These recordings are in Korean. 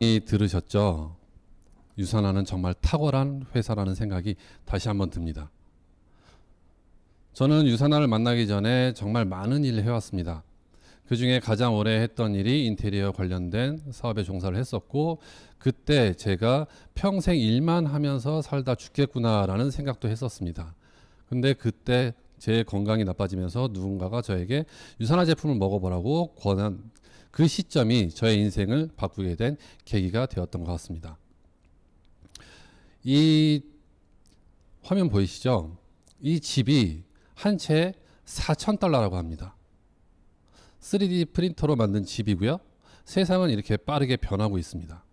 이 들으셨죠? 유산하는 정말 탁월한 회사라는 생각이 다시 한번 듭니다. 저는 유산하를 만나기 전에 정말 많은 일을 해왔습니다. 그 중에 가장 오래 했던 일이 인테리어 관련된 사업에 종사를 했었고, 그때 제가 평생 일만 하면서 살다 죽겠구나라는 생각도 했었습니다. 근데 그때 제 건강이 나빠지면서 누군가가 저에게 유산화 제품을 먹어보라고 권한 그 시점이 저의 인생을 바꾸게 된 계기가 되었던 것 같습니다. 이 화면 보이시죠? 이 집이 한 채에 4,000달러라고 합니다. 3D 프린터로 만든 집이고요. 세상은 이렇게 빠르게 변하고 있습니다.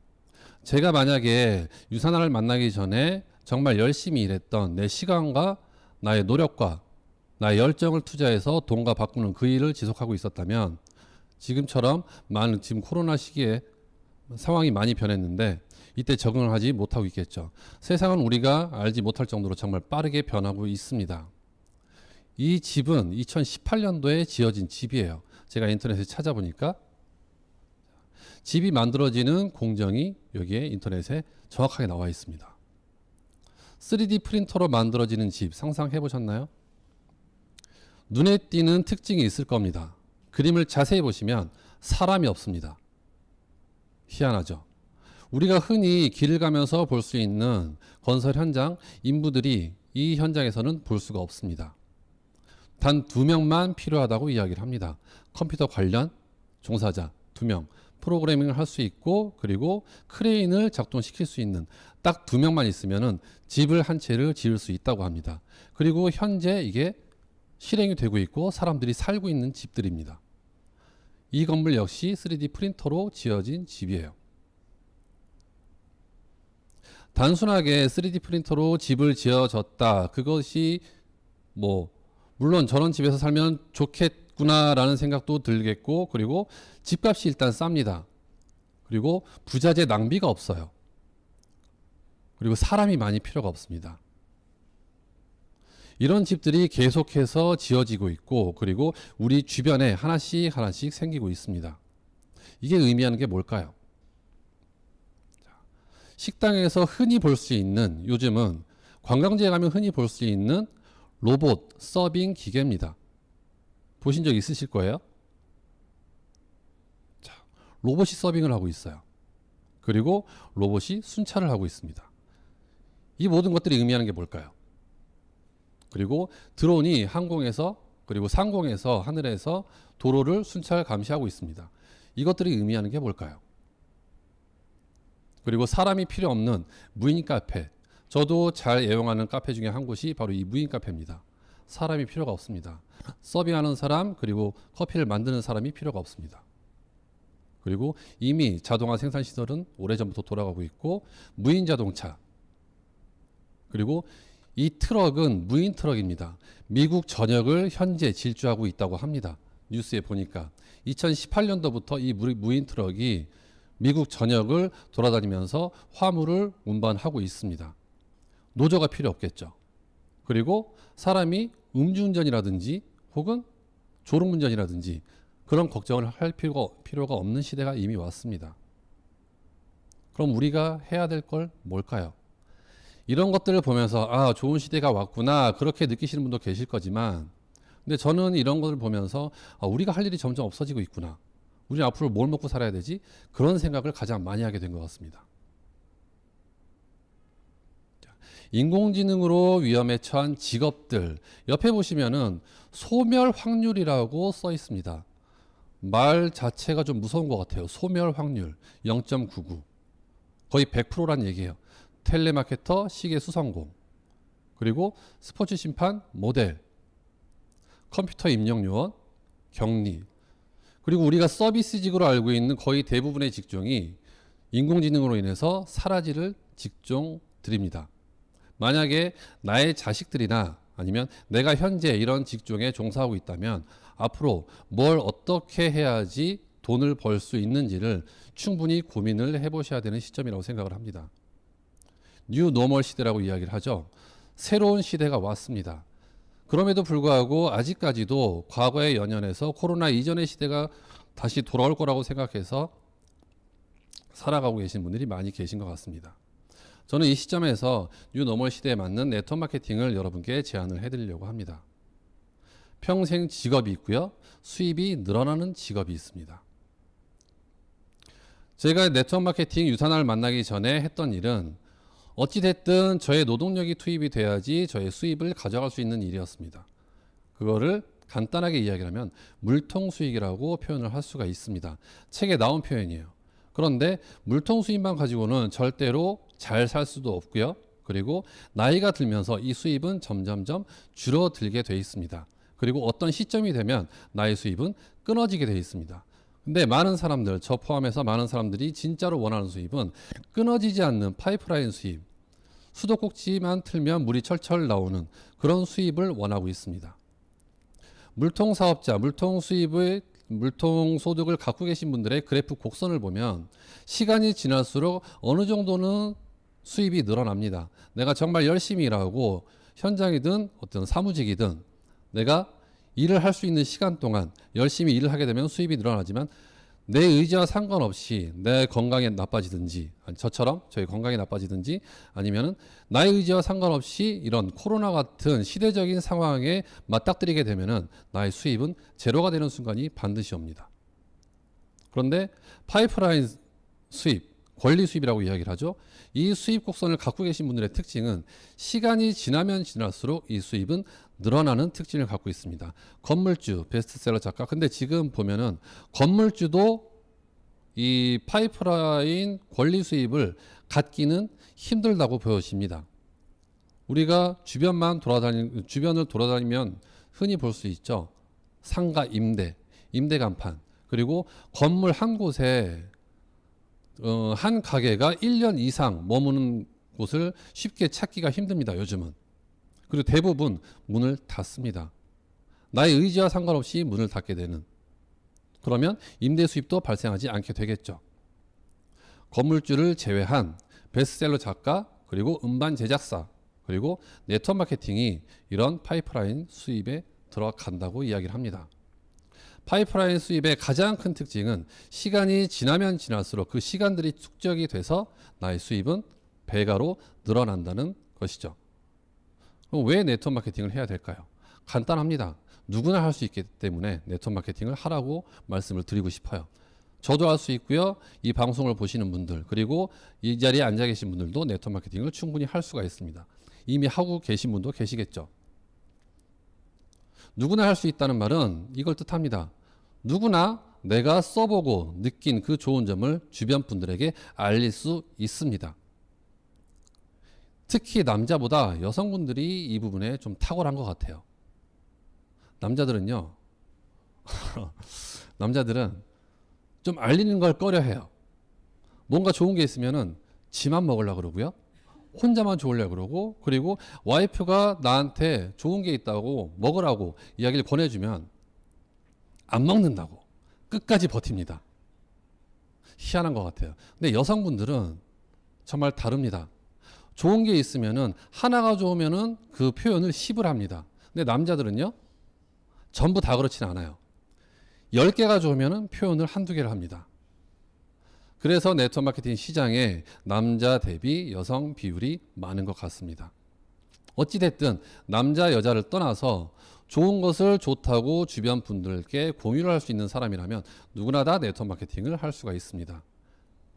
제가 만약에 유산화를 만나기 전에 정말 열심히 일했던 내 시간과 나의 노력과 나의 열정을 투자해서 돈과 바꾸는 그 일을 지속하고 있었다면 지금처럼 지금 코로나 시기에 상황이 많이 변했는데 이때 적응을 하지 못하고 있겠죠. 세상은 우리가 알지 못할 정도로 정말 빠르게 변하고 있습니다. 이 집은 2018년도에 지어진 집이에요. 제가 인터넷에 찾아보니까 집이 만들어지는 공정이 여기에 인터넷에 정확하게 나와 있습니다. 3D 프린터로 만들어지는 집 상상해 보셨나요? 눈에 띄는 특징이 있을 겁니다. 그림을 자세히 보시면 사람이 없습니다. 희한하죠? 우리가 흔히 길을 가면서 볼 수 있는 건설 현장, 인부들이 이 현장에서는 볼 수가 없습니다. 단 2명만 필요하다고 이야기를 합니다. 컴퓨터 관련 종사자 2명, 프로그래밍을 할 수 있고 그리고 크레인을 작동시킬 수 있는 딱 2명만 있으면은 집을 한 채를 지을 수 있다고 합니다. 그리고 현재 이게 실행이 되고 있고 사람들이 살고 있는 집들입니다. 이 건물 역시 3D 프린터로 지어진 집이에요. 단순하게 3D 프린터로 집을 지어졌다. 그것이 물론 저런 집에서 살면 좋겠구나라는 생각도 들겠고, 그리고 집값이 일단 쌉니다. 그리고 부자재 낭비가 없어요. 그리고 사람이 많이 필요가 없습니다. 이런 집들이 계속해서 지어지고 있고, 그리고 우리 주변에 하나씩 생기고 있습니다. 이게 의미하는 게 뭘까요? 식당에서 흔히 볼 수 있는, 요즘은 관광지에 가면 흔히 볼 수 있는 로봇 서빙 기계입니다. 보신 적 있으실 거예요. 자, 로봇이 서빙을 하고 있어요. 그리고 로봇이 순찰을 하고 있습니다. 이 모든 것들이 의미하는 게 뭘까요? 그리고 드론이 항공에서 그리고 상공에서 하늘에서 도로를 순찰 감시하고 있습니다. 이것들이 의미하는 게 뭘까요? 그리고 사람이 필요 없는 무인 카페. 저도 잘 애용하는 카페 중에 한 곳이 바로 이 무인 카페입니다. 사람이 필요가 없습니다. 서빙하는 사람 그리고 커피를 만드는 사람이 필요가 없습니다. 그리고 이미 자동화 생산 시설은 오래전부터 돌아가고 있고 무인 자동차 그리고 이 트럭은 무인 트럭입니다. 미국 전역을 현재 질주하고 있다고 합니다. 뉴스에 보니까 2018년도부터 이 무인 트럭이 미국 전역을 돌아다니면서 화물을 운반하고 있습니다. 노조가 필요 없겠죠. 그리고 사람이 음주운전이라든지 혹은 졸음운전이라든지 그런 걱정을 할 필요가 없는 시대가 이미 왔습니다. 그럼 우리가 해야 될 걸 뭘까요? 이런 것들을 보면서 좋은 시대가 왔구나 그렇게 느끼시는 분도 계실 거지만 근데 저는 이런 것을 보면서 우리가 할 일이 점점 없어지고 있구나. 우리 앞으로 뭘 먹고 살아야 되지? 그런 생각을 가장 많이 하게 된 것 같습니다. 인공지능으로 위험에 처한 직업들 옆에 보시면은 소멸 확률이라고 써 있습니다. 말 자체가 좀 무서운 것 같아요. 소멸 확률 0.99 거의 100%란 얘기예요. 텔레마케터, 시계 수성공, 그리고 스포츠 심판, 모델, 컴퓨터 입력 요원, 격리, 그리고 우리가 서비스직으로 알고 있는 거의 대부분의 직종이 인공지능으로 인해서 사라질 직종들입니다. 만약에 나의 자식들이나 아니면 내가 현재 이런 직종에 종사하고 있다면 앞으로 뭘 어떻게 해야지 돈을 벌 수 있는지를 충분히 고민을 해보셔야 되는 시점이라고 생각을 합니다. 뉴 노멀 시대라고 이야기를 하죠. 새로운 시대가 왔습니다. 그럼에도 불구하고 아직까지도 과거에 연연해서 코로나 이전의 시대가 다시 돌아올 거라고 생각해서 살아가고 계신 분들이 많이 계신 것 같습니다. 저는 이 시점에서 뉴노멀 시대에 맞는 네트워크 마케팅을 여러분께 제안을 해드리려고 합니다. 평생 직업이 있고요. 수입이 늘어나는 직업이 있습니다. 제가 네트워크 마케팅 유산화를 만나기 전에 했던 일은 어찌됐든 저의 노동력이 투입이 돼야지 저의 수입을 가져갈 수 있는 일이었습니다. 그거를 간단하게 이야기하면 물통 수익이라고 표현을 할 수가 있습니다. 책에 나온 표현이에요. 그런데 물통 수입만 가지고는 절대로 잘 살 수도 없고요. 그리고 나이가 들면서 이 수입은 점점점 줄어들게 돼 있습니다. 그리고 어떤 시점이 되면 나의 수입은 끊어지게 돼 있습니다. 근데 많은 사람들, 저 포함해서 많은 사람들이 진짜로 원하는 수입은 끊어지지 않는 파이프라인 수입, 수도꼭지만 틀면 물이 철철 나오는 그런 수입을 원하고 있습니다. 물통 사업자, 물통 수입의 물통 소득을 갖고 계신 분들의 그래프 곡선을 보면 시간이 지날수록 어느 정도는 수입이 늘어납니다. 내가 정말 열심히 일하고 현장이든 어떤 사무직이든 내가 일을 할 수 있는 시간 동안 열심히 일을 하게 되면 수입이 늘어나지만 내 의지와 상관없이 내 건강이 나빠지든지 저처럼 저희 건강이 나빠지든지 아니면은 나의 의지와 상관없이 이런 코로나 같은 시대적인 상황에 맞닥뜨리게 되면은 나의 수입은 제로가 되는 순간이 반드시 옵니다. 그런데 파이프라인 수입, 권리 수입이라고 이야기를 하죠. 이 수입 곡선을 갖고 계신 분들의 특징은 시간이 지나면 지날수록 이 수입은 늘어나는 특징을 갖고 있습니다. 건물주, 베스트셀러 작가. 근데 지금 보면은 건물주도 이 파이프라인 권리 수입을 갖기는 힘들다고 보여집니다. 우리가 주변을 돌아다니면 흔히 볼 수 있죠. 상가 임대, 임대 간판. 그리고 건물 한 곳에 한 가게가 1년 이상 머무는 곳을 쉽게 찾기가 힘듭니다. 요즘은. 그리고 대부분 문을 닫습니다. 나의 의지와 상관없이 문을 닫게 되는. 그러면 임대 수입도 발생하지 않게 되겠죠. 건물주를 제외한 베스트셀러 작가, 그리고 음반 제작사, 그리고 네트워크 마케팅이 이런 파이프라인 수입에 들어간다고 이야기를 합니다. 파이프라인 수입의 가장 큰 특징은 시간이 지나면 지날수록 그 시간들이 축적이 돼서 나의 수입은 배가로 늘어난다는 것이죠. 그럼 왜 네트워크 마케팅을 해야 될까요? 간단합니다. 누구나 할 수 있기 때문에 네트워크 마케팅을 하라고 말씀을 드리고 싶어요. 저도 할 수 있고요. 이 방송을 보시는 분들, 그리고 이 자리에 앉아 계신 분들도 네트워크 마케팅을 충분히 할 수가 있습니다. 이미 하고 계신 분도 계시겠죠. 누구나 할 수 있다는 말은 이걸 뜻합니다. 누구나 내가 써보고 느낀 그 좋은 점을 주변 분들에게 알릴 수 있습니다. 특히 남자보다 여성분들이 이 부분에 좀 탁월한 것 같아요. 남자들은요, 남자들은 좀 알리는 걸 꺼려해요. 뭔가 좋은 게 있으면은 지만 먹으려고 그러고요. 혼자만 좋으려고 그러고, 그리고 와이프가 나한테 좋은 게 있다고 먹으라고 이야기를 권해주면 안 먹는다고 끝까지 버팁니다. 희한한 것 같아요. 근데 여성분들은 정말 다릅니다. 좋은 게 있으면은 하나가 좋으면은 그 표현을 10을 합니다. 근데 남자들은요, 전부 다 그렇진 않아요. 10개가 좋으면은 표현을 한두 개를 합니다. 그래서 네트워크 마케팅 시장에 남자 대비 여성 비율이 많은 것 같습니다. 어찌됐든 남자 여자를 떠나서 좋은 것을 좋다고 주변 분들께 공유를 할 수 있는 사람이라면 누구나 다 네트워크 마케팅을 할 수가 있습니다.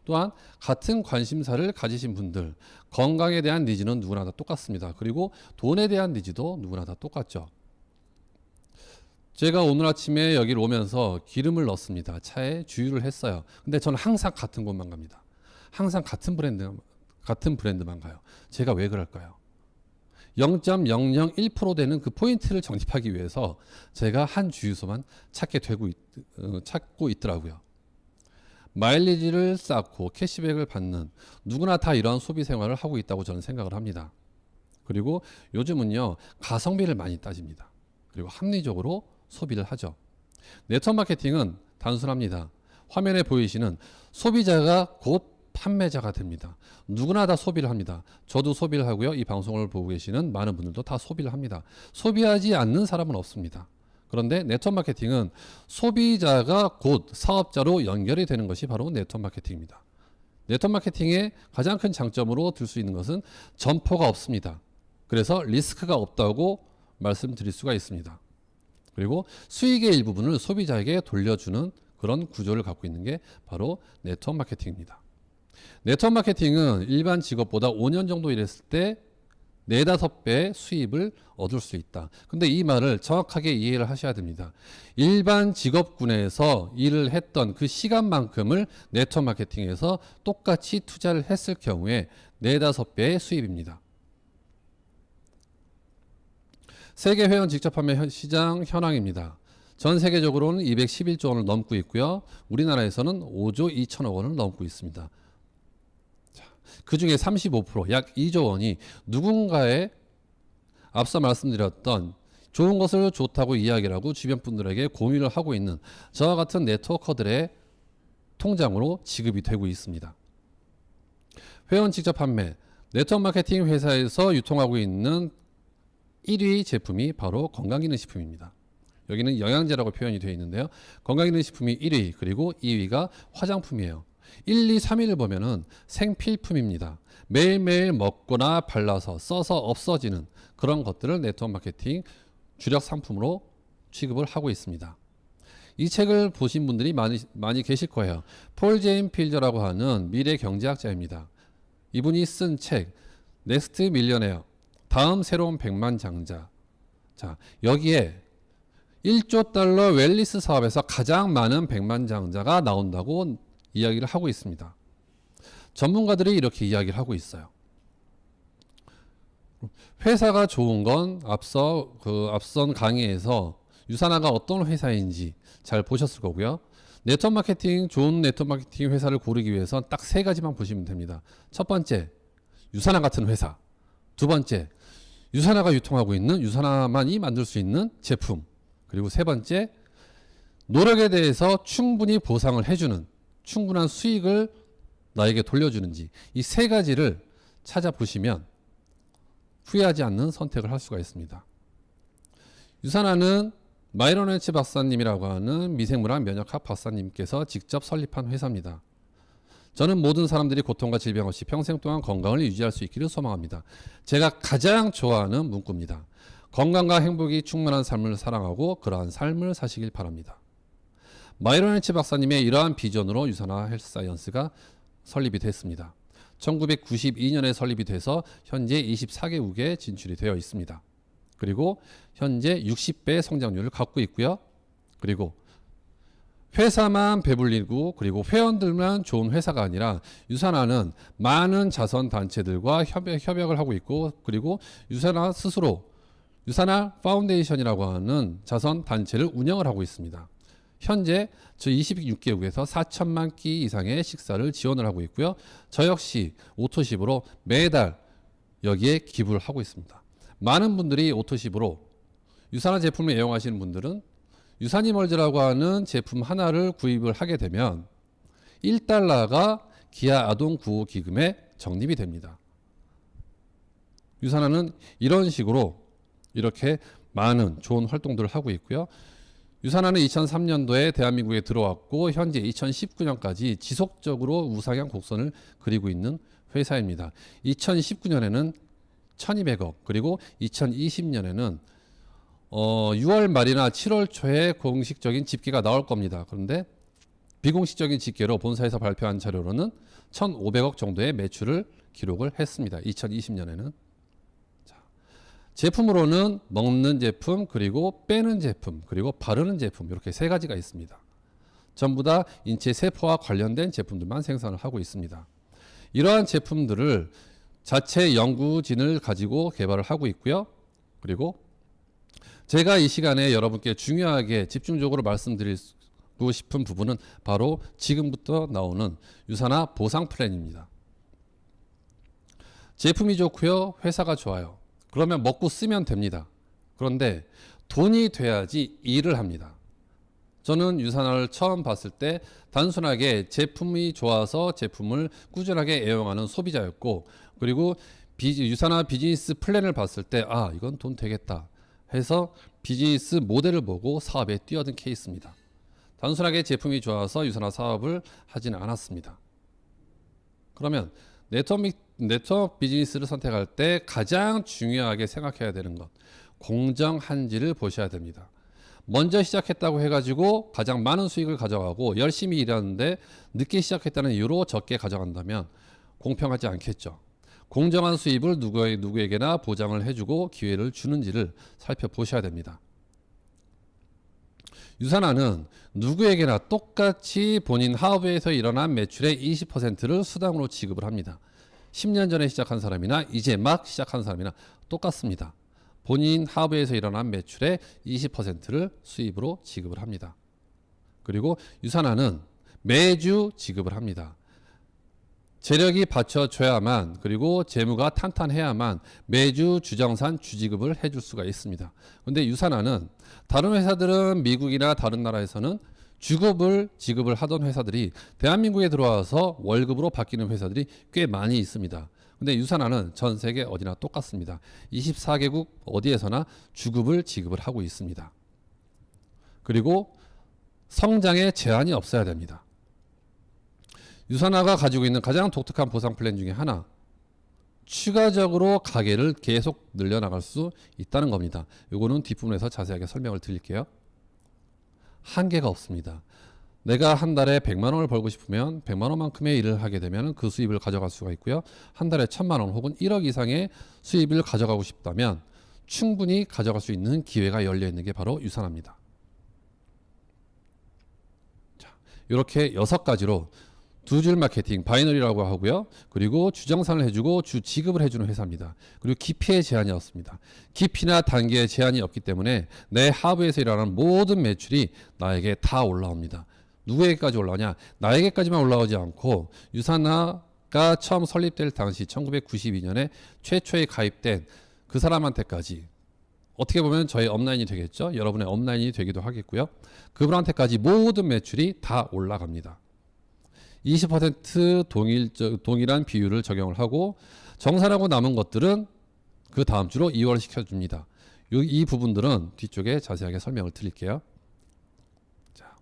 또한 같은 관심사를 가지신 분들, 건강에 대한 니즈는 누구나 다 똑같습니다. 그리고 돈에 대한 니즈도 누구나 다 똑같죠. 제가 오늘 아침에 여기를 오면서 기름을 넣습니다. 차에 주유를 했어요. 근데 저는 항상 같은 곳만 갑니다. 항상 같은 브랜드만 가요. 제가 왜 그럴까요? 0.001% 되는 그 포인트를 적립하기 위해서 제가 한 주유소만 찾고 있더라고요. 마일리지를 쌓고 캐시백을 받는 누구나 다 이러한 소비 생활을 하고 있다고 저는 생각을 합니다. 그리고 요즘은요, 가성비를 많이 따집니다. 그리고 합리적으로 소비를 하죠. 네트워크 마케팅은 단순합니다. 화면에 보이시는 소비자가 곧 판매자가 됩니다. 누구나 다 소비를 합니다. 저도 소비를 하고요. 이 방송을 보고 계시는 많은 분들도 다 소비를 합니다. 소비하지 않는 사람은 없습니다. 그런데 네트워크 마케팅은 소비자가 곧 사업자로 연결이 되는 것이 바로 네트워크 마케팅입니다. 네트워크 마케팅의 가장 큰 장점으로 들 수 있는 것은 점포가 없습니다. 그래서 리스크가 없다고 말씀드릴 수가 있습니다. 그리고 수익의 일부분을 소비자에게 돌려주는 그런 구조를 갖고 있는 게 바로 네트워크 마케팅입니다. 네트워크 마케팅은 일반 직업보다 5년 정도 일했을 때 4, 5배의 수입을 얻을 수 있다. 근데 이 말을 정확하게 이해를 하셔야 됩니다. 일반 직업군에서 일을 했던 그 시간만큼을 네트워크 마케팅에서 똑같이 투자를 했을 경우에 4, 5배의 수입입니다. 세계 회원 직접 판매 시장 현황입니다. 전 세계적으로는 211조 원을 넘고 있고요. 우리나라에서는 5조 2천억 원을 넘고 있습니다. 그 중에 35%, 약 2조 원이 누군가의 앞서 말씀드렸던 좋은 것을 좋다고 이야기를 하고 주변 분들에게 공유를 하고 있는 저와 같은 네트워커들의 통장으로 지급이 되고 있습니다. 회원 직접 판매, 네트워크 마케팅 회사에서 유통하고 있는 1위 제품이 바로 건강기능식품입니다. 여기는 영양제라고 표현이 되어 있는데요. 건강기능식품이 1위, 그리고 2위가 화장품이에요. 1, 2, 3위를 보면은 생필품입니다. 매일매일 먹거나 발라서 써서 없어지는 그런 것들을 네트워크 마케팅 주력 상품으로 취급을 하고 있습니다. 이 책을 보신 분들이 많이 계실 거예요. 폴 제임 필저라고 하는 미래 경제학자입니다. 이분이 쓴 책 넥스트 밀리어네어, 다음 새로운 백만장자. 자, 여기에 1조 달러 웰리스 사업에서 가장 많은 백만장자가 나온다고 이야기를 하고 있습니다. 전문가들이 이렇게 이야기를 하고 있어요. 회사가 좋은 건 앞선 강의에서 유산화가 어떤 회사인지 잘 보셨을 거고요. 네트워크 마케팅, 좋은 네트워크 마케팅 회사를 고르기 위해선 딱 3가지만 보시면 됩니다. 첫 번째, 유산화 같은 회사. 두 번째, 유산화가 유통하고 있는 유산화만이 만들 수 있는 제품. 그리고 세 번째, 노력에 대해서 충분히 보상을 해주는, 충분한 수익을 나에게 돌려주는지, 이 3가지를 찾아보시면 후회하지 않는 선택을 할 수가 있습니다. 유산화는 마이런 웰치 박사님이라고 하는 미생물학 면역학 박사님께서 직접 설립한 회사입니다. 저는 모든 사람들이 고통과 질병 없이 평생 동안 건강을 유지할 수 있기를 소망합니다. 제가 가장 좋아하는 문구입니다. 건강과 행복이 충만한 삶을 사랑하고 그러한 삶을 사시길 바랍니다. 마이런 웰치 박사님의 이러한 비전으로 유산화 헬스사이언스가 설립이 됐습니다. 1992년에 설립이 돼서 현재 24개국에 진출이 되어 있습니다. 그리고 현재 60배 성장률을 갖고 있고요. 그리고 회사만 배불리고 그리고 회원들만 좋은 회사가 아니라 유산화는 많은 자선단체들과 협약을 하고 있고, 그리고 유산화 스스로 유산화 파운데이션이라고 하는 자선단체를 운영을 하고 있습니다. 현재 저 26개국에서 4천만 끼 이상의 식사를 지원을 하고 있고요. 저 역시 오토십으로 매달 여기에 기부를 하고 있습니다. 많은 분들이 오토십으로 유산화 제품을 애용하시는 분들은 유산이멀즈라고 하는 제품 하나를 구입을 하게 되면 1달러가 기아 아동 구호 기금에 적립이 됩니다. 유산화는 이런 식으로 이렇게 많은 좋은 활동들을 하고 있고요. 유산화는 2003년도에 대한민국에 들어왔고 현재 2019년까지 지속적으로 우상향 곡선을 그리고 있는 회사입니다. 2019년에는 1200억, 그리고 2020년에는 6월 말이나 7월 초에 공식적인 집계가 나올 겁니다. 그런데 비공식적인 집계로 본사에서 발표한 자료로는 1500억 정도의 매출을 기록을 했습니다. 2020년에는. 제품으로는 먹는 제품, 그리고 빼는 제품, 그리고 바르는 제품, 이렇게 3가지가 있습니다. 전부 다 인체 세포와 관련된 제품들만 생산을 하고 있습니다. 이러한 제품들을 자체 연구진을 가지고 개발을 하고 있고요. 그리고 제가 이 시간에 여러분께 중요하게 집중적으로 말씀드리고 싶은 부분은 바로 지금부터 나오는 유산화 보상 플랜입니다. 제품이 좋고요. 회사가 좋아요. 그러면 먹고 쓰면 됩니다. 그런데 돈이 돼야지 일을 합니다. 저는 유산화를 처음 봤을 때 단순하게 제품이 좋아서 제품을 꾸준하게 애용하는 소비자였고, 그리고 유산화 비즈니스 플랜을 봤을 때 이건 돈 되겠다 해서 비즈니스 모델을 보고 사업에 뛰어든 케이스입니다. 단순하게 제품이 좋아서 유산화 사업을 하지는 않았습니다. 그러면 네트워크 비즈니스를 선택할 때 가장 중요하게 생각해야 되는 것, 공정한지를 보셔야 됩니다. 먼저 시작했다고 해가지고 가장 많은 수익을 가져가고 열심히 일하는데 늦게 시작했다는 이유로 적게 가져간다면 공평하지 않겠죠. 공정한 수입을 누구에게나 보장을 해주고 기회를 주는지를 살펴보셔야 됩니다. 유산화는 누구에게나 똑같이 본인 하업에서 일어난 매출의 20%를 수당으로 지급을 합니다. 10년 전에 시작한 사람이나 이제 막 시작한 사람이나 똑같습니다. 본인 하업에서 일어난 매출의 20%를 수입으로 지급을 합니다. 그리고 유산화는 매주 지급을 합니다. 재력이 받쳐줘야만, 그리고 재무가 탄탄해야만 매주 주정산 주지급을 해줄 수가 있습니다. 근데 유산화는 다른 회사들은 미국이나 다른 나라에서는 주급을 지급을 하던 회사들이 대한민국에 들어와서 월급으로 바뀌는 회사들이 꽤 많이 있습니다. 근데 유산화는 전 세계 어디나 똑같습니다. 24개국 어디에서나 주급을 지급을 하고 있습니다. 그리고 성장에 제한이 없어야 됩니다. 유산화가 가지고 있는 가장 독특한 보상 플랜 중에 하나, 추가적으로 가게를 계속 늘려나갈 수 있다는 겁니다. 이거는 뒷부분에서 자세하게 설명을 드릴게요. 한계가 없습니다. 내가 한 달에 100만 원을 벌고 싶으면 100만 원만큼의 일을 하게 되면 그 수입을 가져갈 수가 있고요. 한 달에 1000만 원 혹은 1억 이상의 수입을 가져가고 싶다면 충분히 가져갈 수 있는 기회가 열려 있는 게 바로 유산화입니다. 자, 이렇게 6가지로 두 줄 마케팅, 바이너리라고 하고요. 그리고 주정산을 해주고 주 지급을 해주는 회사입니다. 그리고 깊이의 제한이 없습니다. 깊이나 단계의 제한이 없기 때문에 내 하부에서 일어나는 모든 매출이 나에게 다 올라옵니다. 누구에게까지 올라오냐? 나에게까지만 올라오지 않고 유산화가 처음 설립될 당시 1992년에 최초에 가입된 그 사람한테까지, 어떻게 보면 저의 업라인이 되겠죠. 여러분의 업라인이 되기도 하겠고요. 그분한테까지 모든 매출이 다 올라갑니다. 20% 동일한 비율을 적용을 하고 정산하고 남은 것들은 그 다음 주로 이월시켜줍니다. 이 부분들은 뒤쪽에 자세하게 설명을 드릴게요. 자,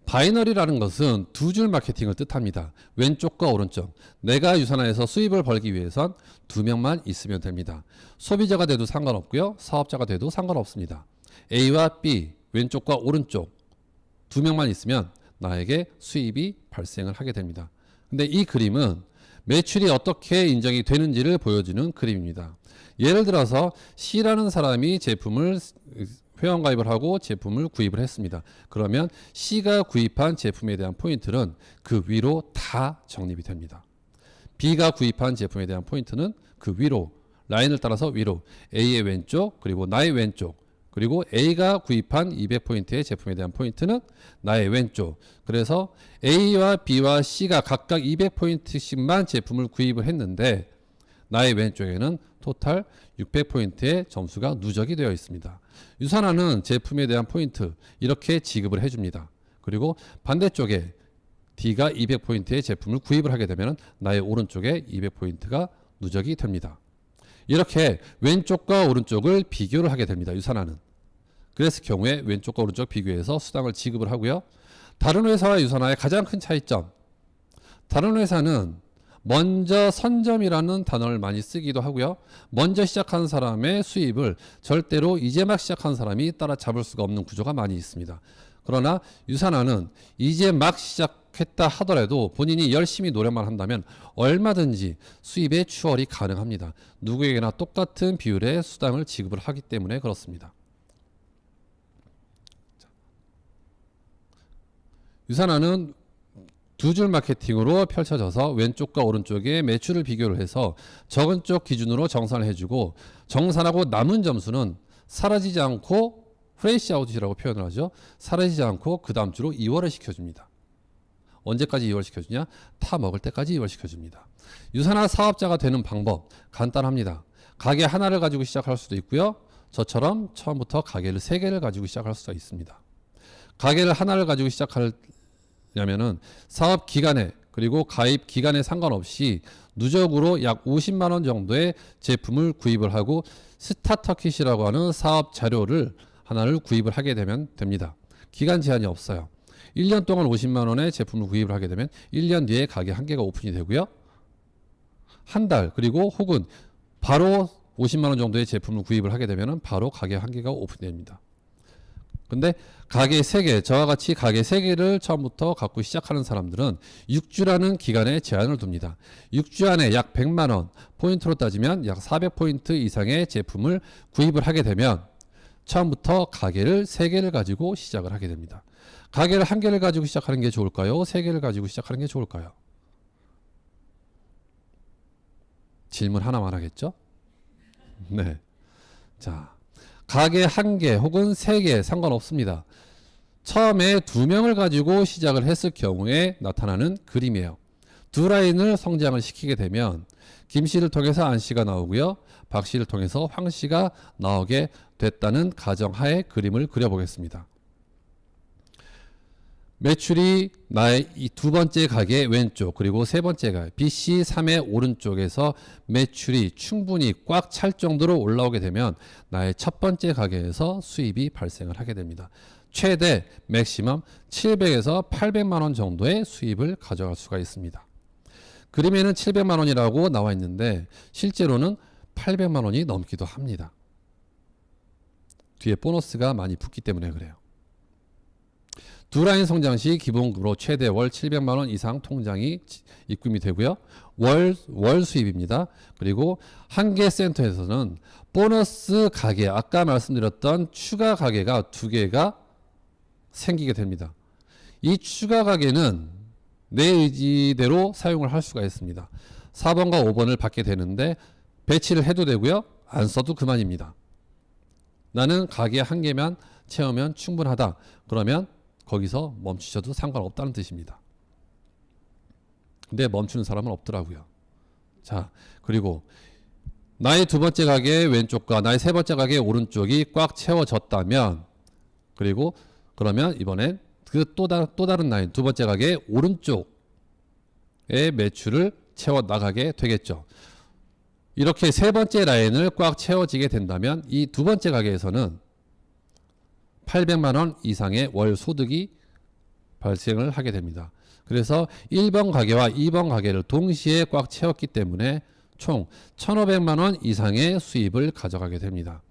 바이너리라는 것은 두 줄 마케팅을 뜻합니다. 왼쪽과 오른쪽. 내가 유산화에서 수입을 벌기 위해선 두 명만 있으면 됩니다. 소비자가 돼도 상관없고요. 사업자가 돼도 상관없습니다. A와 B, 왼쪽과 오른쪽 두 명만 있으면 나에게 수입이 발생을 하게 됩니다. 근데 이 그림은 매출이 어떻게 인정이 되는지를 보여주는 그림입니다. 예를 들어서 C라는 사람이 제품을 회원가입을 하고 제품을 구입을 했습니다. 그러면 C가 구입한 제품에 대한 포인트는 그 위로 다 적립이 됩니다. B가 구입한 제품에 대한 포인트는 그 위로, 라인을 따라서 위로, A의 왼쪽, 그리고 나의 왼쪽, 그리고 A가 구입한 200포인트의 제품에 대한 포인트는 나의 왼쪽. 그래서 A와 B와 C가 각각 200포인트씩만 제품을 구입을 했는데 나의 왼쪽에는 토탈 600포인트의 점수가 누적이 되어 있습니다. 유산화는 제품에 대한 포인트 이렇게 지급을 해줍니다. 그리고 반대쪽에 D가 200포인트의 제품을 구입을 하게 되면 나의 오른쪽에 200포인트가 누적이 됩니다. 이렇게 왼쪽과 오른쪽을 비교를 하게 됩니다. 유산화는. 그랬을 경우에 왼쪽과 오른쪽 비교해서 수당을 지급을 하고요. 다른 회사와 유산화의 가장 큰 차이점. 다른 회사는 먼저 선점이라는 단어를 많이 쓰기도 하고요. 먼저 시작한 사람의 수입을 절대로 이제 막 시작한 사람이 따라잡을 수가 없는 구조가 많이 있습니다. 그러나 유산화는 이제 막 시작했다 하더라도 본인이 열심히 노력만 한다면 얼마든지 수입의 추월이 가능합니다. 누구에게나 똑같은 비율의 수당을 지급을 하기 때문에 그렇습니다. 유산화는 두 줄 마케팅으로 펼쳐져서 왼쪽과 오른쪽의 매출을 비교를 해서 적은 쪽 기준으로 정산을 해주고 정산하고 남은 점수는 사라지지 않고 프레시 아웃이라고 표현을 하죠. 사라지지 않고 그 다음 주로 이월을 시켜줍니다. 언제까지 이월 시켜주냐? 타 먹을 때까지 이월 시켜줍니다. 유산화 사업자가 되는 방법 간단합니다. 가게 하나를 가지고 시작할 수도 있고요. 저처럼 처음부터 가게를 3개를 가지고 시작할 수가 있습니다. 가게를 하나를 가지고 시작하려면은 사업 기간에 그리고 가입 기간에 상관없이 누적으로 약 50만 원 정도의 제품을 구입을 하고 스타터킷이라고 하는 사업 자료를 하나를 구입을 하게 되면 됩니다. 기간 제한이 없어요. 1년 동안 50만 원의 제품을 구입을 하게 되면 1년 뒤에 가게 한 개가 오픈이 되고요. 한 달 그리고 혹은 바로 50만 원 정도의 제품을 구입을 하게 되면 바로 가게 한 개가 오픈됩니다. 근데 가게 3개, 저와 같이 가게 3개를 처음부터 갖고 시작하는 사람들은 6주라는 기간에 제한을 둡니다. 6주 안에 약 100만 원, 포인트로 따지면 약 400포인트 이상의 제품을 구입을 하게 되면 처음부터 가게를 3개를 가지고 시작을 하게 됩니다. 가게를 1개를 가지고 시작하는 게 좋을까요? 3개를 가지고 시작하는 게 좋을까요? 질문 하나만 하겠죠? 네. 자, 가게 1개 혹은 3개 상관없습니다. 처음에 2명을 가지고 시작을 했을 경우에 나타나는 그림이에요. 두 라인을 성장을 시키게 되면 김 씨를 통해서 안 씨가 나오고요. 박 씨를 통해서 황 씨가 나오게 됐다는 가정하에 그림을 그려보겠습니다. 매출이 나의 이 두 번째 가게 왼쪽 그리고 세 번째 가게 BC3의 오른쪽에서 매출이 충분히 꽉 찰 정도로 올라오게 되면 나의 첫 번째 가게에서 수입이 발생을 하게 됩니다. 최대 맥시멈 700에서 800만 원 정도의 수입을 가져갈 수가 있습니다. 그림에는 700만 원이라고 나와 있는데 실제로는 800만 원이 넘기도 합니다. 뒤에 보너스가 많이 붙기 때문에 그래요. 두 라인 성장 시 기본으로 최대 월 700만 원 이상 통장이 입금이 되고요. 월 수입입니다. 그리고 한 개 센터에서는 보너스 가게, 아까 말씀드렸던 추가 가게가 2개가 생기게 됩니다. 이 추가 가게는 내 의지대로 사용을 할 수가 있습니다. 4번과 5번을 받게 되는데 배치를 해도 되고요. 안 써도 그만입니다. 나는 가게 1개만 채우면 충분하다. 그러면 거기서 멈추셔도 상관없다는 뜻입니다. 근데 멈추는 사람은 없더라고요. 자, 그리고 나의 두 번째 가게 왼쪽과 나의 세 번째 가게 오른쪽이 꽉 채워졌다면 그리고 그러면 이번엔 그 또 다른 라인 두 번째 가게 오른쪽의 매출을 채워 나가게 되겠죠. 이렇게 세 번째 라인을 꽉 채워지게 된다면 이 두 번째 가게에서는 800만 원 이상의 월 소득이 발생을 하게 됩니다. 그래서 1번 가게와 2번 가게를 동시에 꽉 채웠기 때문에 총 1,500만 원 이상의 수입을 가져가게 됩니다.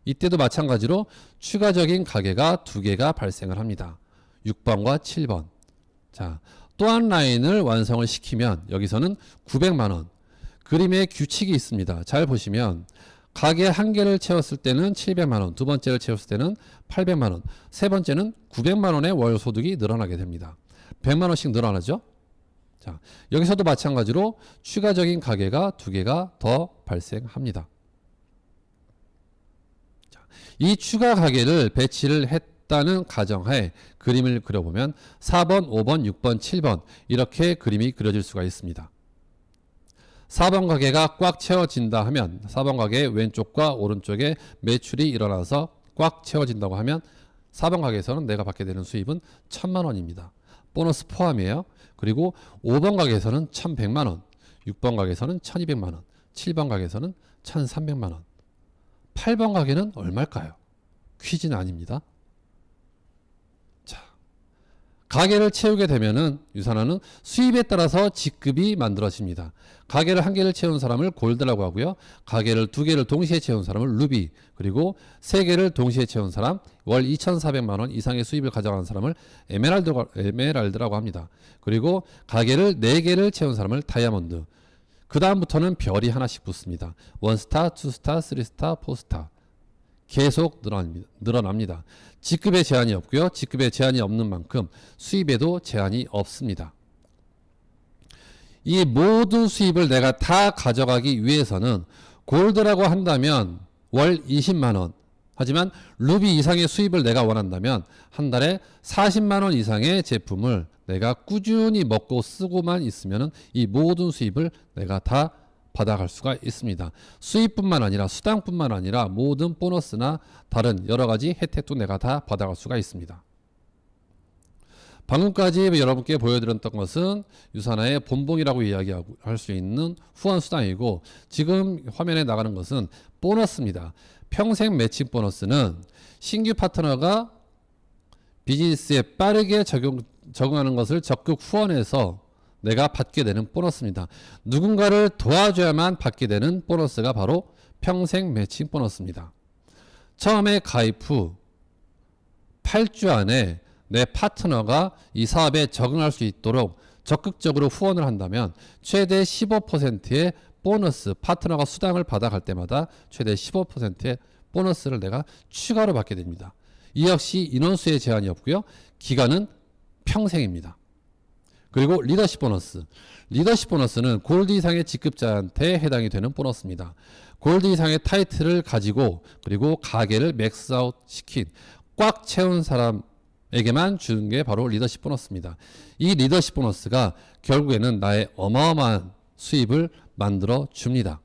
이때도 마찬가지로 추가적인 가게가 2개가 발생을 합니다. 6번과 7번. 자, 또 한 라인을 완성을 시키면 여기서는 900만 원. 그림에 규칙이 있습니다. 잘 보시면 가게 1개를 채웠을 때는 700만 원, 두 번째를 채웠을 때는 800만 원, 세 번째는 900만 원의 월 소득이 늘어나게 됩니다. 100만 원씩 늘어나죠? 자, 여기서도 마찬가지로 추가적인 가게가 2개가 더 발생합니다. 자, 이 추가 가게를 배치를 했다는 가정하에 그림을 그려보면 4번, 5번, 6번, 7번 이렇게 그림이 그려질 수가 있습니다. 4번 가게가 꽉 채워진다 하면 4번 가게 왼쪽과 오른쪽에 매출이 일어나서 꽉 채워진다고 하면 4번 가게에서는 내가 받게 되는 수입은 1,000만 원입니다. 보너스 포함이에요. 그리고 5번 가게에서는 1,100만 원, 6번 가게에서는 1,200만 원, 7번 가게에서는 1,300만 원. 8번 가게는 얼마일까요? 퀴즈는 아닙니다. 가게를 채우게 되면은 유산화는 수입에 따라서 직급이 만들어집니다. 가게를 1개를 채운 사람을 골드라고 하고요. 가게를 2개를 동시에 채운 사람을 루비, 그리고 3개를 동시에 채운 사람, 월 2,400만 원 이상의 수입을 가져가는 사람을 에메랄드라고 합니다. 그리고 가게를 4개를 채운 사람을 다이아몬드. 그 다음부터는 별이 하나씩 붙습니다. 1스타, 2스타, 3스타, 4스타. 계속 늘어납니다. 직급에 제한이 없고요. 직급에 제한이 없는 만큼 수입에도 제한이 없습니다. 이 모든 수입을 내가 다 가져가기 위해서는 골드라고 한다면 월 20만 원. 하지만 루비 이상의 수입을 내가 원한다면 한 달에 40만 원 이상의 제품을 내가 꾸준히 먹고 쓰고만 있으면 이 모든 수입을 내가 다 받아갈 수가 있습니다. 수입뿐만 아니라 수당뿐만 아니라 모든 보너스나 다른 여러 가지 혜택도 내가 다 받아갈 수가 있습니다. 방금까지 여러분께 보여드렸던 것은 유산화의 본봉이라고 이야기할 수 있는 후원 수당이고 지금 화면에 나가는 것은 보너스입니다. 평생 매칭 보너스는 신규 파트너가 비즈니스에 빠르게 적응하는 것을 적극 후원해서 내가 받게 되는 보너스입니다. 누군가를 도와줘야만 받게 되는 보너스가 바로 평생 매칭 보너스입니다. 처음에 가입 후 8주 안에 내 파트너가 이 사업에 적응할 수 있도록 적극적으로 후원을 한다면 최대 15%의 보너스, 파트너가 수당을 받아갈 때마다 최대 15%의 보너스를 내가 추가로 받게 됩니다. 이 역시 인원수의 제한이 없고요. 기간은 평생입니다. 그리고 리더십 보너스. 리더십 보너스는 골드 이상의 직급자한테 해당이 되는 보너스입니다. 골드 이상의 타이틀을 가지고 그리고 가게를 맥스아웃 시킨 꽉 채운 사람에게만 주는 게 바로 리더십 보너스입니다. 이 리더십 보너스가 결국에는 나의 어마어마한 수입을 만들어 줍니다.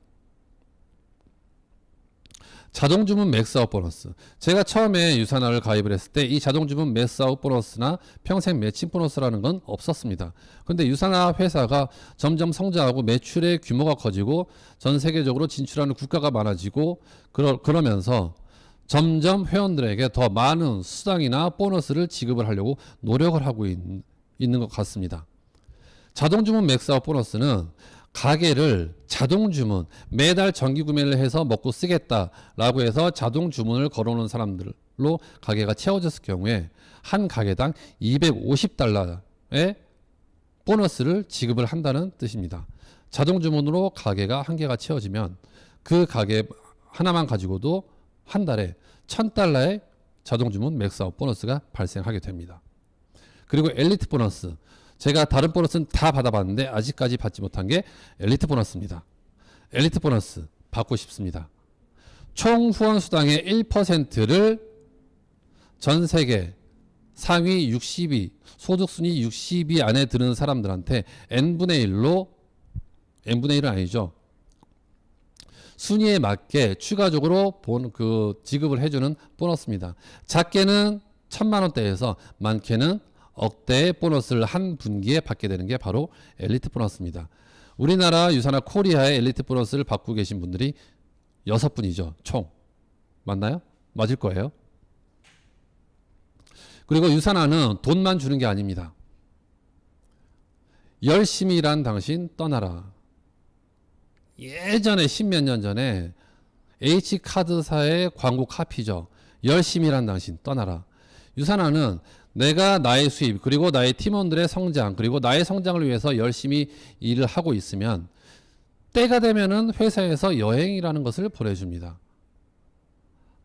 자동주문 맥스아웃 보너스. 제가 처음에 유산화를 가입을 했을 때 이 자동주문 맥스아웃 보너스나 평생 매칭 보너스라는 건 없었습니다. 근데 유산화 회사가 점점 성장하고 매출의 규모가 커지고 전 세계적으로 진출하는 국가가 많아지고 그러면서 점점 회원들에게 더 많은 수당이나 보너스를 지급을 하려고 노력을 하고 있는 것 같습니다. 자동주문 맥스아웃 보너스는 가게를 자동주문, 매달 정기구매를 해서 먹고 쓰겠다라고 해서 자동주문을 걸어놓은 사람들로 가게가 채워졌을 경우에 한 가게당 250달러의 보너스를 지급을 한다는 뜻입니다. 자동주문으로 가게가 한 개가 채워지면 그 가게 하나만 가지고도 한 달에 1000달러의 자동주문 맥스아웃 보너스가 발생하게 됩니다. 그리고 엘리트 보너스. 제가 다른 보너스는 다 받아봤는데 아직까지 받지 못한 게 엘리트 보너스입니다. 엘리트 보너스 받고 싶습니다. 총 후원 수당의 1%를 전 세계 상위 60위, 소득 순위 60위 안에 드는 사람들한테 n분의 1로, n분의 1은 아니죠. 순위에 맞게 추가적으로 지급을 해주는 보너스입니다. 작게는 1000만 원대에서 많게는 억대의 보너스를 한 분기에 받게 되는 게 바로 엘리트 보너스입니다. 우리나라 유산화 코리아의 엘리트 보너스를 받고 계신 분들이 6분이죠. 총. 맞나요? 맞을 거예요. 그리고 유산화는 돈만 주는 게 아닙니다. 열심히 일한 당신 떠나라. 예전에 10몇 년 전에 H카드사의 광고 카피죠. 열심히 일한 당신 떠나라. 유산화는 내가 나의 수입 그리고 나의 팀원들의 성장 그리고 나의 성장을 위해서 열심히 일을 하고 있으면 때가 되면은 회사에서 여행이라는 것을 보내줍니다.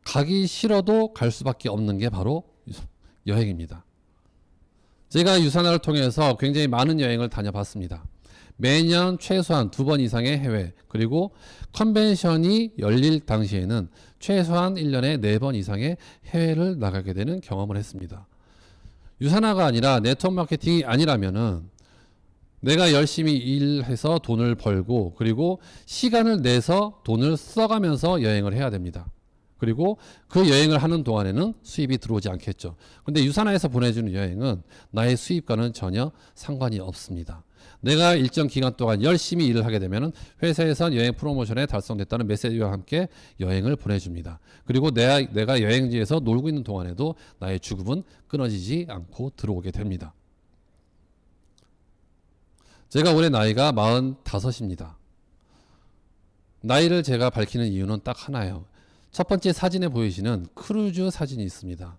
가기 싫어도 갈 수밖에 없는 게 바로 여행입니다. 제가 유산화를 통해서 굉장히 많은 여행을 다녀봤습니다. 매년 최소한 2번 이상의 해외 그리고 컨벤션이 열릴 당시에는 최소한 1년에 4번 이상의 해외를 나가게 되는 경험을 했습니다. 유산화가 아니라 네트워크 마케팅이 아니라면은 내가 열심히 일해서 돈을 벌고 그리고 시간을 내서 돈을 써가면서 여행을 해야 됩니다. 그리고 그 여행을 하는 동안에는 수입이 들어오지 않겠죠. 근데 유산화에서 보내주는 여행은 나의 수입과는 전혀 상관이 없습니다. 내가 일정 기간 동안 열심히 일을 하게 되면 회사에서 여행 프로모션에 달성됐다는 메시지와 함께 여행을 보내줍니다. 그리고 내가 여행지에서 놀고 있는 동안에도 나의 주급은 끊어지지 않고 들어오게 됩니다. 제가 올해 나이가 45입니다. 나이를 제가 밝히는 이유는 딱 하나예요. 첫 번째 사진에 보이시는 크루즈 사진이 있습니다.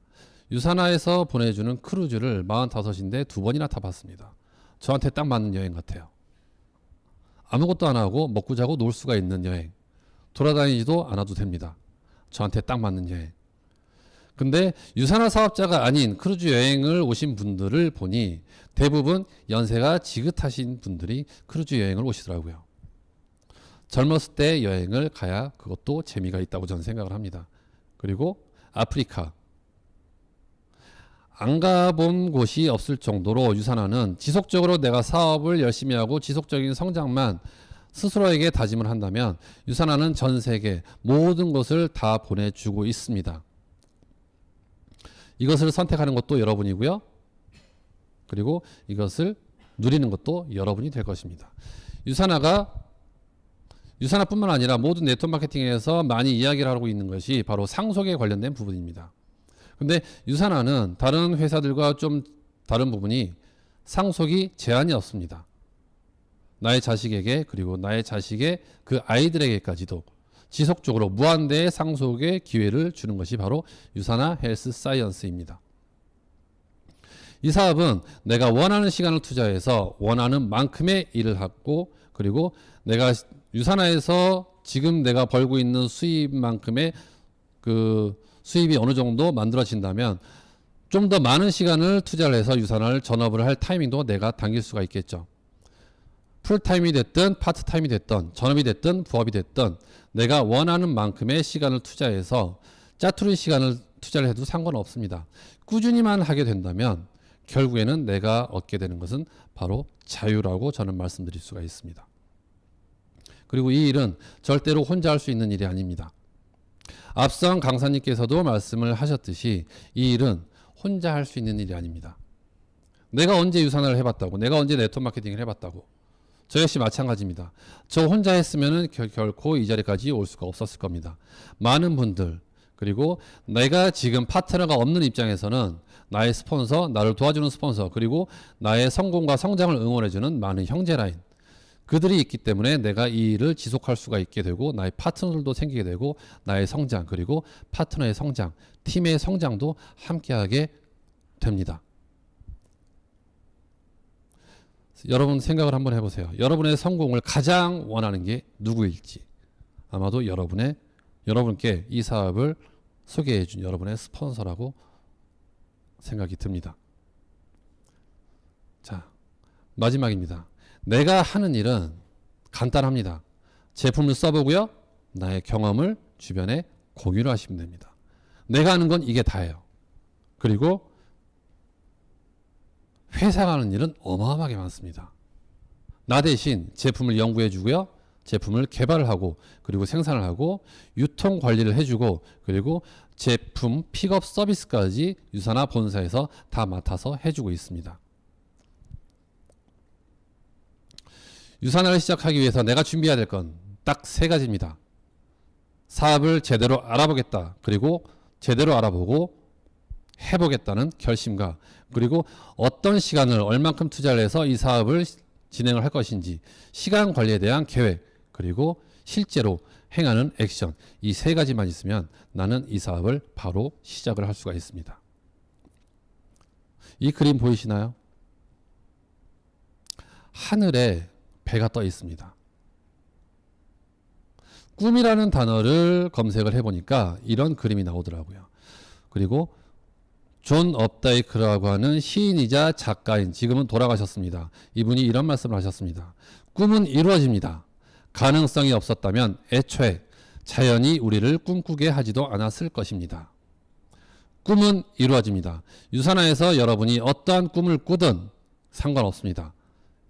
유산화에서 보내주는 크루즈를 45인데 2번이나 타봤습니다. 저한테 딱 맞는 여행 같아요. 아무것도 안 하고 먹고 자고 놀 수가 있는 여행. 돌아다니지도 않아도 됩니다. 저한테 딱 맞는 여행. 근데 유산화 사업자가 아닌 크루즈 여행을 오신 분들을 보니 대부분 연세가 지긋하신 분들이 크루즈 여행을 오시더라고요. 젊었을 때 여행을 가야 그것도 재미가 있다고 저는 생각을 합니다. 그리고 아프리카. 안 가본 곳이 없을 정도로 유산화는 지속적으로 내가 사업을 열심히 하고 지속적인 성장만 스스로에게 다짐을 한다면 유산화는 전 세계 모든 것을 다 보내주고 있습니다. 이것을 선택하는 것도 여러분이고요. 그리고 이것을 누리는 것도 여러분이 될 것입니다. 유산화뿐만 아니라 모든 네트워크 마케팅에서 많이 이야기를 하고 있는 것이 바로 상속에 관련된 부분입니다. 근데 유산화는 다른 회사들과 좀 다른 부분이 상속이 제한이 없습니다. 나의 자식에게 그리고 나의 자식의 그 아이들에게까지도 지속적으로 무한대의 상속의 기회를 주는 것이 바로 유산화 헬스 사이언스입니다. 이 사업은 내가 원하는 시간을 투자해서 원하는 만큼의 일을 하고 그리고 내가 유산화에서 지금 내가 벌고 있는 수입만큼의 그 수입이 어느 정도 만들어진다면 좀 더 많은 시간을 투자를 해서 유산화를 전업을 할 타이밍도 내가 당길 수가 있겠죠. 풀타임이 됐든 파트타임이 됐든 전업이 됐든 부업이 됐든 내가 원하는 만큼의 시간을 투자해서 짜투리 시간을 투자를 해도 상관없습니다. 꾸준히만 하게 된다면 결국에는 내가 얻게 되는 것은 바로 자유라고 저는 말씀드릴 수가 있습니다. 그리고 이 일은 절대로 혼자 할 수 있는 일이 아닙니다. 앞선 강사님께서도 말씀을 하셨듯이 이 일은 혼자 할 수 있는 일이 아닙니다. 내가 언제 유산화를 해봤다고, 내가 언제 네트워크 마케팅을 해봤다고. 저 역시 마찬가지입니다. 저 혼자 했으면 결코 이 자리까지 올 수가 없었을 겁니다. 많은 분들, 그리고 내가 지금 파트너가 없는 입장에서는 나의 스폰서, 나를 도와주는 스폰서, 그리고 나의 성공과 성장을 응원해주는 많은 형제 라인, 그들이 있기 때문에 내가 이 일을 지속할 수가 있게 되고 나의 파트너들도 생기게 되고 나의 성장, 그리고 파트너의 성장, 팀의 성장도 함께하게 됩니다. 여러분 생각을 한번 해보세요. 여러분의 성공을 가장 원하는 게 누구일지. 아마도 여러분께 이 사업을 소개해 준 여러분의 스폰서라고 생각이 듭니다. 자, 마지막입니다. 내가 하는 일은 간단합니다. 제품을 써보고요. 나의 경험을 주변에 공유를 하시면 됩니다. 내가 하는 건 이게 다예요. 그리고 회사가 하는 일은 어마어마하게 많습니다. 나 대신 제품을 연구해 주고요. 제품을 개발을 하고 그리고 생산을 하고 유통 관리를 해주고 그리고 제품 픽업 서비스까지 유산화 본사에서 다 맡아서 해주고 있습니다. 유산화를 시작하기 위해서 내가 준비해야 될 건 딱 세 가지입니다. 사업을 제대로 알아보겠다. 그리고 제대로 알아보고 해보겠다는 결심과 그리고 어떤 시간을 얼만큼 투자를 해서 이 사업을 진행을 할 것인지 시간 관리에 대한 계획 그리고 실제로 행하는 액션 이 세 가지만 있으면 나는 이 사업을 바로 시작을 할 수가 있습니다. 이 그림 보이시나요? 하늘에 배가 떠 있습니다. 꿈이라는 단어를 검색을 해보니까 이런 그림이 나오더라고요. 그리고 존 업다이크라고 하는 시인이자 작가인 지금은 돌아가셨습니다. 이분이 이런 말씀을 하셨습니다. 꿈은 이루어집니다. 가능성이 없었다면 애초에 자연이 우리를 꿈꾸게 하지도 않았을 것입니다. 꿈은 이루어집니다. 유산화에서 여러분이 어떠한 꿈을 꾸든 상관없습니다.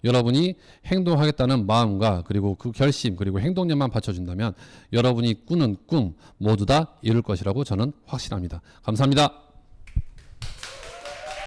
여러분이 행동하겠다는 마음과 그리고 그 결심 그리고 행동력만 받쳐준다면 여러분이 꾸는 꿈 모두 다 이룰 것이라고 저는 확신합니다. 감사합니다.